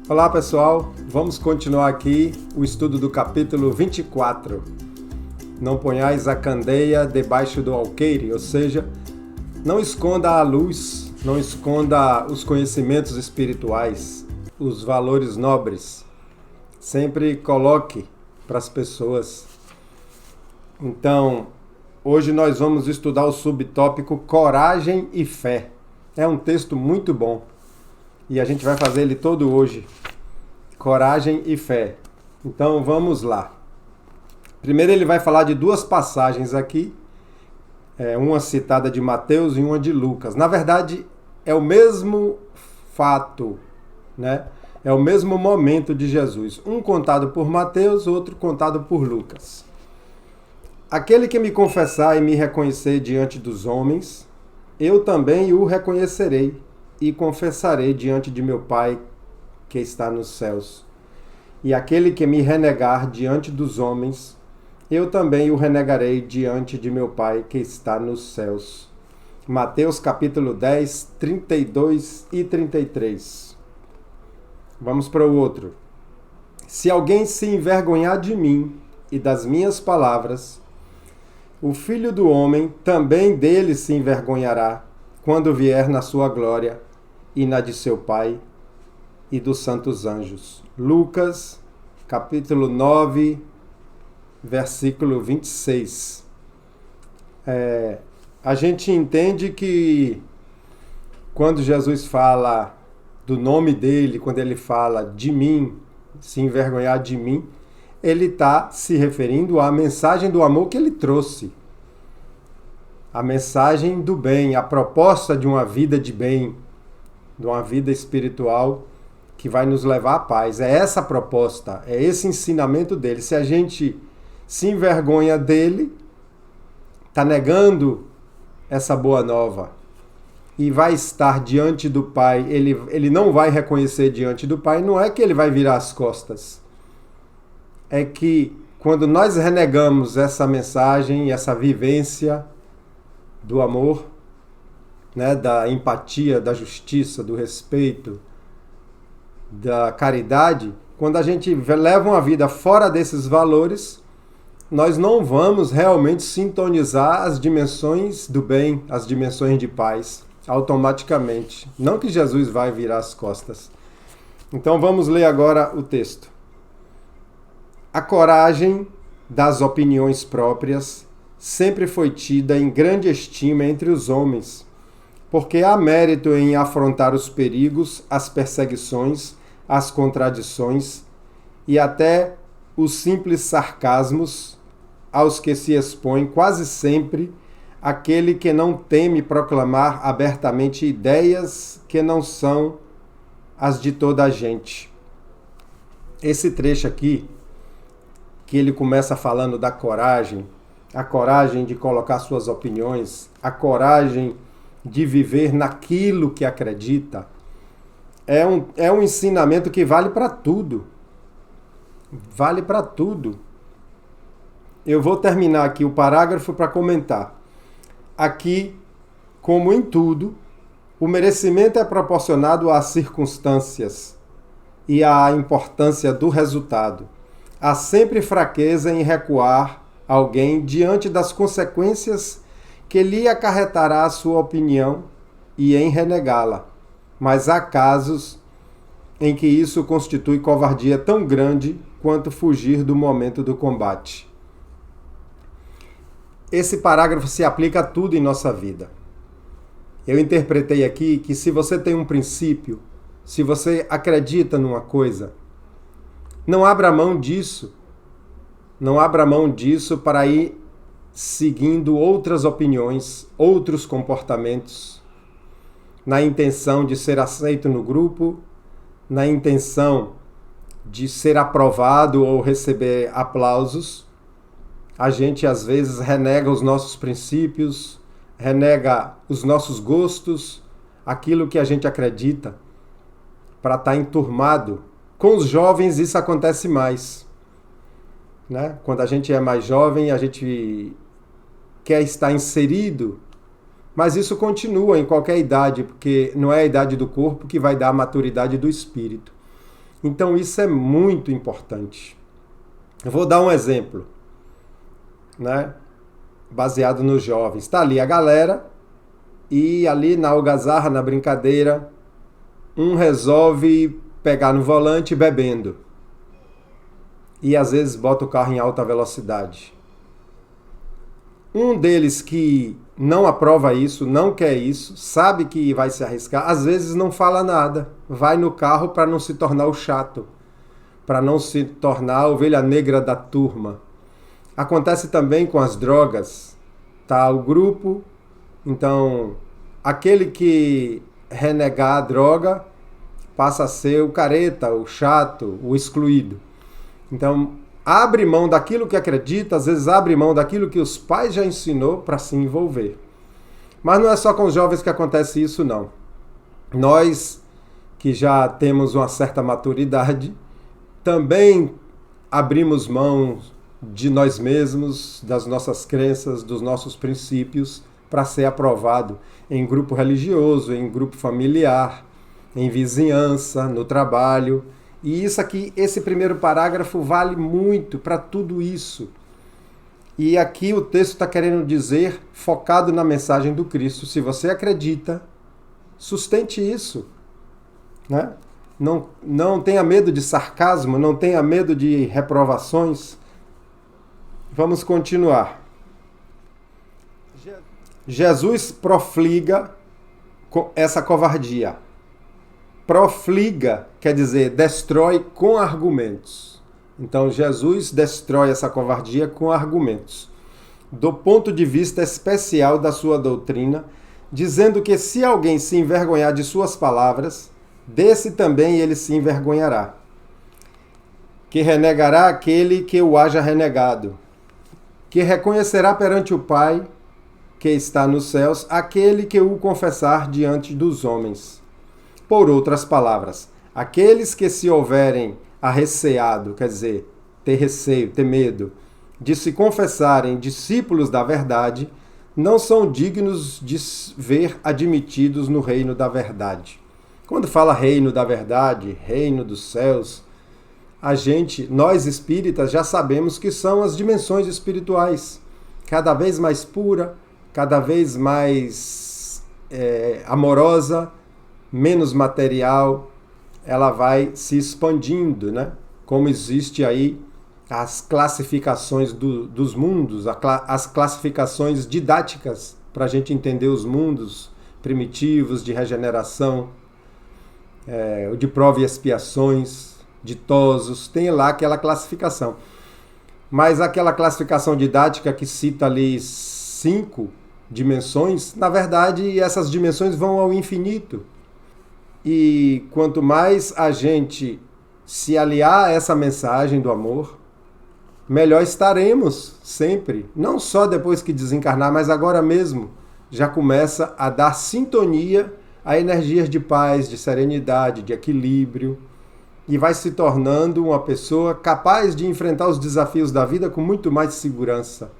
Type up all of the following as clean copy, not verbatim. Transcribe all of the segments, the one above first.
Olá pessoal, vamos continuar aqui o estudo do capítulo 24. Não ponhais a candeia debaixo do alqueire, ou seja, não esconda a luz, não esconda os conhecimentos espirituais, os valores nobres. Sempre coloque para as pessoas. Então, hoje nós vamos estudar o subtópico Coragem e Fé. É um texto muito bom. E a gente vai fazer ele todo hoje. Coragem e fé. Então vamos lá. Primeiro ele vai falar de duas passagens aqui. Uma citada de Mateus e uma de Lucas. Na verdade, é o mesmo fato, né? É o mesmo momento de Jesus. Um contado por Mateus, outro contado por Lucas. Aquele que me confessar e me reconhecer diante dos homens, eu também o reconhecerei e confessarei diante de meu Pai que está nos céus. E aquele que me renegar diante dos homens, eu também o renegarei diante de meu Pai que está nos céus. Mateus capítulo 10, 32 e 33. Vamos para o outro. Se alguém se envergonhar de mim e das minhas palavras, o Filho do Homem também dele se envergonhará, quando vier na sua glória e na de seu Pai e dos santos anjos. Lucas, capítulo 9, versículo 26. A gente entende que quando Jesus fala do nome dele, quando ele fala de mim, se envergonhar de mim, ele está se referindo à mensagem do amor que ele trouxe. A mensagem do bem, a proposta de uma vida de bem, de uma vida espiritual que vai nos levar à paz. É essa a proposta, é esse ensinamento dele. Se a gente se envergonha dele, está negando essa boa nova e vai estar diante do Pai, ele não vai reconhecer diante do Pai, não é que ele vai virar as costas. É que quando nós renegamos essa mensagem, essa vivência do amor, né, da empatia, da justiça, do respeito, da caridade, quando a gente leva uma vida fora desses valores, nós não vamos realmente sintonizar as dimensões do bem, as dimensões de paz, automaticamente. Não que Jesus vai virar as costas. Então vamos ler agora o texto. A coragem das opiniões próprias sempre foi tida em grande estima entre os homens, porque há mérito em afrontar os perigos, as perseguições, as contradições e até os simples sarcasmos aos que se expõe quase sempre aquele que não teme proclamar abertamente ideias que não são as de toda a gente. Esse trecho aqui, que ele começa falando da coragem, a coragem de colocar suas opiniões, a coragem de viver naquilo que acredita, é um ensinamento que vale para tudo. Vale para tudo. Eu vou terminar aqui o parágrafo para comentar. Aqui, como em tudo, o merecimento é proporcionado às circunstâncias e à importância do resultado. Há sempre fraqueza em recuar alguém diante das consequências que lhe acarretará a sua opinião e em renegá-la. Mas há casos em que isso constitui covardia tão grande quanto fugir do momento do combate. Esse parágrafo se aplica a tudo em nossa vida. Eu interpretei aqui que se você tem um princípio, se você acredita numa coisa, não abra mão disso. Não abra mão disso para ir seguindo outras opiniões, outros comportamentos, na intenção de ser aceito no grupo, na intenção de ser aprovado ou receber aplausos. A gente às vezes renega os nossos princípios, renega os nossos gostos, aquilo que a gente acredita, para estar enturmado. Com os jovens isso acontece mais, né? Quando a gente é mais jovem, a gente quer estar inserido, mas isso continua em qualquer idade, porque não é a idade do corpo que vai dar a maturidade do espírito. Então isso é muito importante. Eu vou dar um exemplo, né? Baseado nos jovens. Está ali a galera e ali na algazarra, na brincadeira, um resolve pegar no volante bebendo. E às vezes bota o carro em alta velocidade. Um deles que não aprova isso, não quer isso, sabe que vai se arriscar, às vezes não fala nada. Vai no carro para não se tornar o chato, para não se tornar a ovelha negra da turma. Acontece também com as drogas. Tá o grupo, então aquele que renegar a droga passa a ser o careta, o chato, o excluído. Então, abre mão daquilo que acredita, às vezes abre mão daquilo que os pais já ensinou para se envolver. Mas não é só com os jovens que acontece isso, não. Nós, que já temos uma certa maturidade, também abrimos mão de nós mesmos, das nossas crenças, dos nossos princípios, para ser aprovado em grupo religioso, em grupo familiar, em vizinhança, no trabalho. E isso aqui, esse primeiro parágrafo vale muito para tudo isso. E aqui o texto está querendo dizer, focado na mensagem do Cristo, se você acredita, sustente isso, né? Não tenha medo de sarcasmo, não tenha medo de reprovações. Vamos continuar. Jesus profliga essa covardia. Profliga quer dizer destrói com argumentos. Então Jesus destrói essa covardia com argumentos. Do ponto de vista especial da sua doutrina, dizendo que se alguém se envergonhar de suas palavras, desse também ele se envergonhará. Que renegará aquele que o haja renegado. Que reconhecerá perante o Pai, que está nos céus, aquele que o confessar diante dos homens. Por outras palavras, aqueles que se houverem arreceado, quer dizer, ter receio, ter medo, de se confessarem discípulos da verdade, não são dignos de ver admitidos no reino da verdade. Quando fala reino da verdade, reino dos céus, nós espíritas, já sabemos que são as dimensões espirituais, cada vez mais pura, cada vez mais amorosa, menos material, ela vai se expandindo, né? Como existe aí as classificações dos mundos, as classificações didáticas para a gente entender os mundos primitivos, de regeneração, de prova e expiações, ditosos, tem lá aquela classificação. Mas aquela classificação didática que cita ali 5 dimensões, na verdade essas dimensões vão ao infinito. E quanto mais a gente se aliar a essa mensagem do amor, melhor estaremos sempre. Não só depois que desencarnar, mas agora mesmo já começa a dar sintonia a energias de paz, de serenidade, de equilíbrio, e vai se tornando uma pessoa capaz de enfrentar os desafios da vida com muito mais segurança.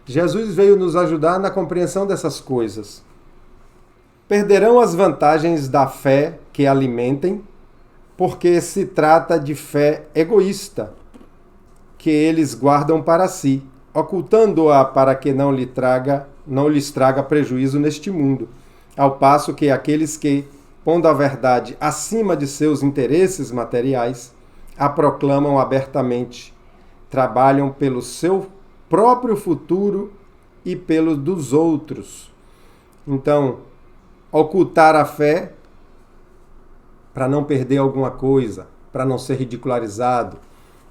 Jesus veio nos ajudar na compreensão dessas coisas. Perderão as vantagens da fé que alimentem, porque se trata de fé egoísta, que eles guardam para si, ocultando-a para que não lhes traga prejuízo neste mundo, ao passo que aqueles que, pondo a verdade acima de seus interesses materiais, a proclamam abertamente, trabalham pelo seu próprio futuro e pelo dos outros. Então, ocultar a fé para não perder alguma coisa, para não ser ridicularizado,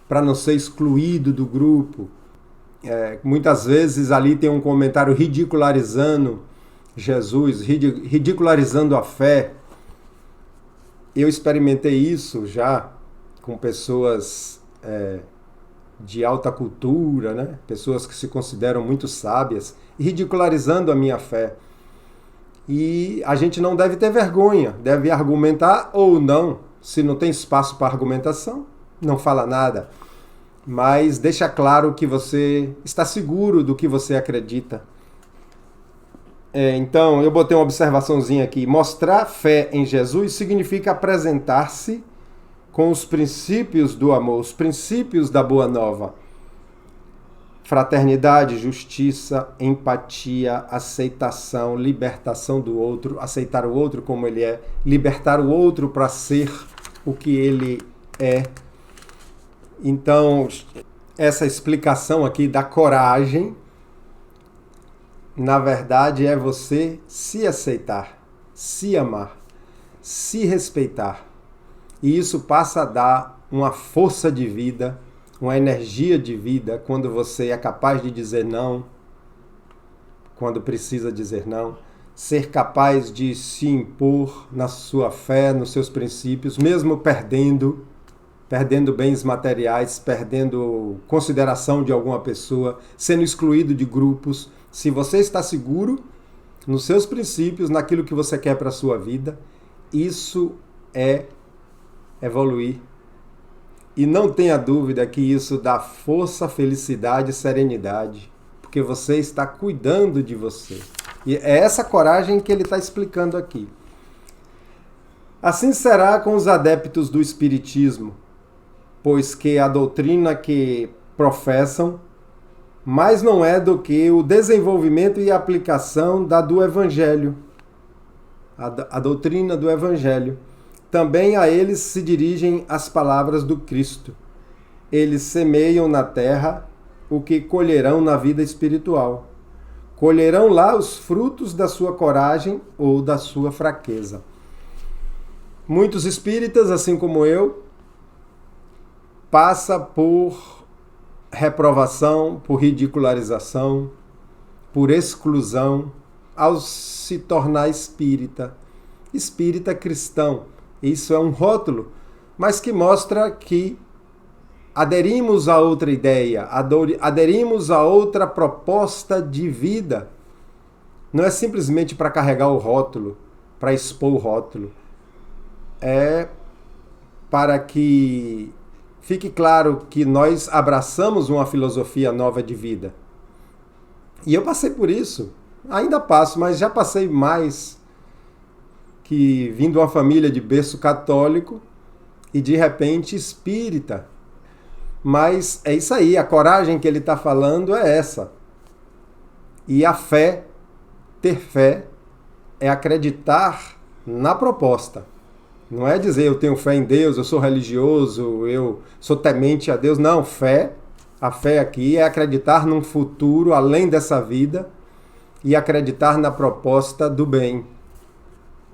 para não ser excluído do grupo. Muitas vezes ali tem um comentário ridicularizando Jesus, ridicularizando a fé. Eu experimentei isso já com pessoas de alta cultura, né? Pessoas que se consideram muito sábias, ridicularizando a minha fé. E a gente não deve ter vergonha, deve argumentar ou não. Se não tem espaço para argumentação, não fala nada. Mas deixa claro que você está seguro do que você acredita. Então, eu botei uma observaçãozinha aqui. Mostrar fé em Jesus significa apresentar-se com os princípios do amor, os princípios da Boa Nova. Fraternidade, justiça, empatia, aceitação, libertação do outro, aceitar o outro como ele é, libertar o outro para ser o que ele é. Então, essa explicação aqui da coragem, na verdade, é você se aceitar, se amar, se respeitar. E isso passa a dar uma força de vida, uma energia de vida, quando você é capaz de dizer não, quando precisa dizer não, ser capaz de se impor na sua fé, nos seus princípios, mesmo perdendo bens materiais, perdendo consideração de alguma pessoa, sendo excluído de grupos. Se você está seguro nos seus princípios, naquilo que você quer para a sua vida, isso é evoluir. E não tenha dúvida que isso dá força, felicidade e serenidade, porque você está cuidando de você. E é essa coragem que ele está explicando aqui. Assim será com os adeptos do Espiritismo, pois que a doutrina que professam mais não é do que o desenvolvimento e aplicação da do Evangelho, a doutrina do Evangelho. Também a eles se dirigem as palavras do Cristo. Eles semeiam na terra o que colherão na vida espiritual. Colherão lá os frutos da sua coragem ou da sua fraqueza. Muitos espíritas, assim como eu, passam por reprovação, por ridicularização, por exclusão, ao se tornar espírita cristão. Isso é um rótulo, mas que mostra que aderimos a outra ideia, aderimos a outra proposta de vida. Não é simplesmente para carregar o rótulo, para expor o rótulo. É para que fique claro que nós abraçamos uma filosofia nova de vida. E eu passei por isso. Ainda passo, mas já passei mais que vim de uma família de berço católico e de repente espírita. Mas é isso aí, a coragem que ele está falando é essa. E a fé, ter fé, é acreditar na proposta. Não é dizer eu tenho fé em Deus, eu sou religioso, eu sou temente a Deus. Não, fé, a fé aqui é acreditar num futuro além dessa vida e acreditar na proposta do bem.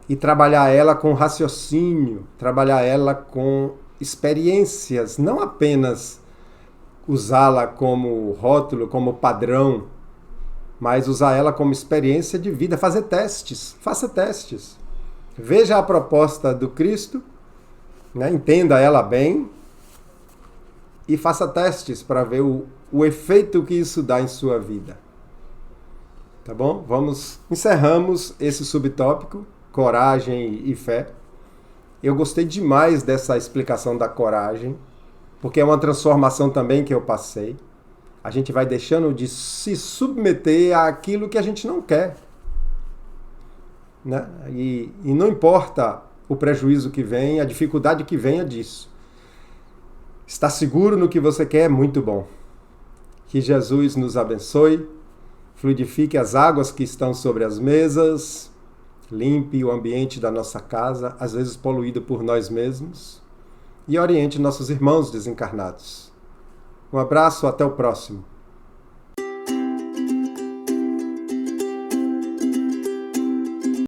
E trabalhar ela com raciocínio, trabalhar ela com experiências, não apenas usá-la como rótulo, como padrão, mas usar ela como experiência de vida, fazer testes, faça testes. Veja a proposta do Cristo, né? Entenda ela bem e faça testes para ver o efeito que isso dá em sua vida. Tá bom? Encerramos esse subtópico, coragem e fé. Eu gostei demais dessa explicação da coragem, porque é uma transformação também que eu passei. A gente vai deixando de se submeter àquilo que a gente não quer. Né? E não importa o prejuízo que vem, a dificuldade que venha disso. Estar seguro no que você quer é muito bom. Que Jesus nos abençoe, fluidifique as águas que estão sobre as mesas, limpe o ambiente da nossa casa, às vezes poluído por nós mesmos, e oriente nossos irmãos desencarnados. Um abraço, até o próximo.